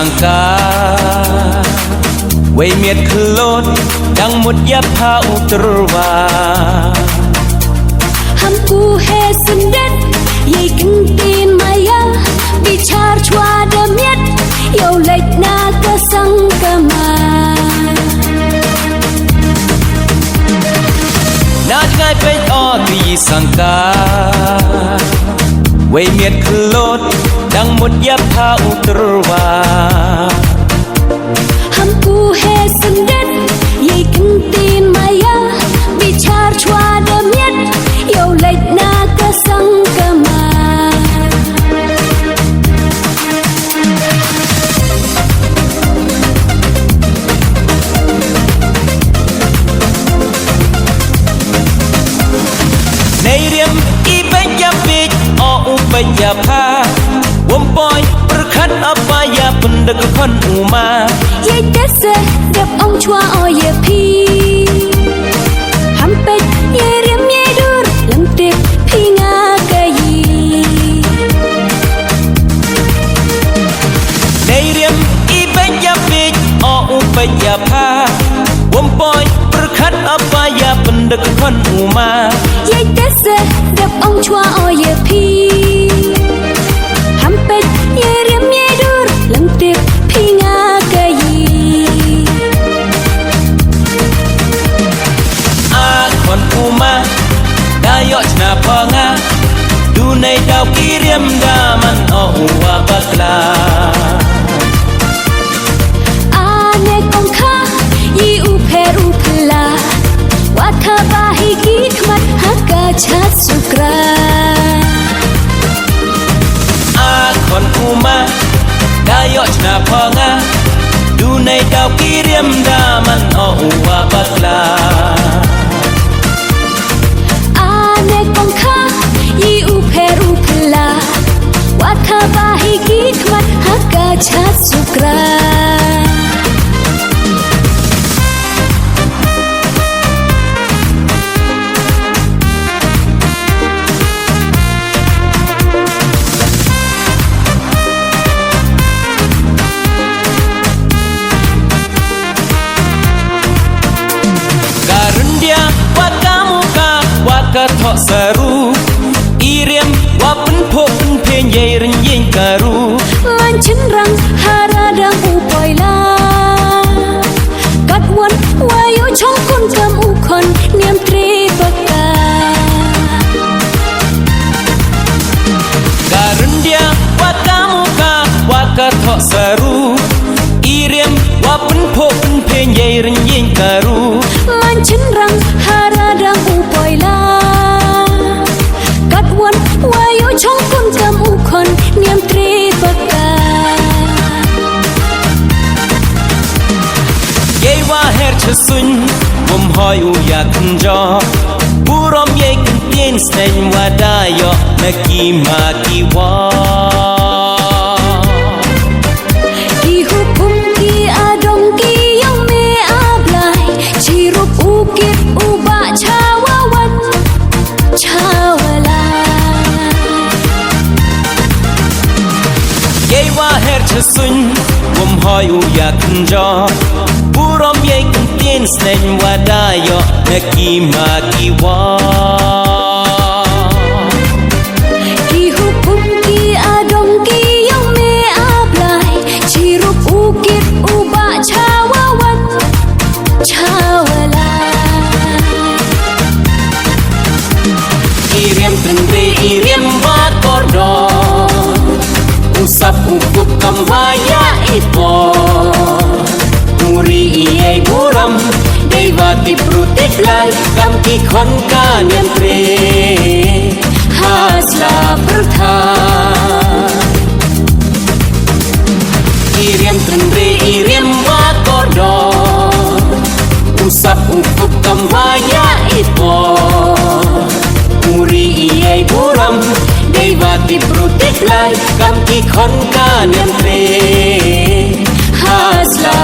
sang ca quay miệt khôn đang một giáp hao trova hamku he sendet ye kentin maya bicar chua demiet yo lek na ka sang kama na ngai pe o ti sang ca quay miệt khôn đang một giáp hao trova hamku he sendet ye kentin maya bicar chua demiet yo lek na ka sang kama nei riam I benya big o benya pa wom boy berkhat apa ya pendek kon uma ye tese dep ong chua o ye pi hampet ye riam ye dur lem tip pi nga ka yi nei riam I benya big o benya pa wom boy berkhat apa ya pendek kon uma ye tese dep ong chua o ye pi hampet ye riam ye dur lem tip pi nga ka yi kon uma dayo chna panga du nei dau kiriam daman o wa bakla ane kong kha yi u peru pla wa tha ba hi ki khmat hakka chat sukra kon uma dayo chna panga du nei dau kiriam daman o wa bakla ane kong kha yi u peru pla wa tha ba hi ki khmat hakka chat sukra ka thọ saru iriam wa pen pho pen phen ye rin yin karu man chin rang hara dang u poila kat won wa yo chong kun kam u khon niam tre baka karun dia wa kamu wa ka thọ saru iriam wa pen pho pen phen ye rin yin karu man chin rang hara dang u poila wa yo chong kun kam u khon niam tre baka ye wa her chsun bum hoi u ya kan jo purom ye kan tien snen wa da yo na ki ma ki wa ki hukum ki adong ki yong me ablai chi rup u kit u ba chawawan chawala her chsun bum hoi u ya kan jo purom ye kan tien snen wa da yo na ki ma ki wa ki hukum ki adong ki yong me ablai chi rup u kit u ba chawawan chawala iriam tendre iriam ba kordo usap ukup kambaya ipo muri iye buram devati pruteklai kam ki khon ka niantre hasla prtha iriam tendre iriam ba kordo usap ukup kambaya ipo muri iye buram devati pruteklai kam ki khon ka niantre hasla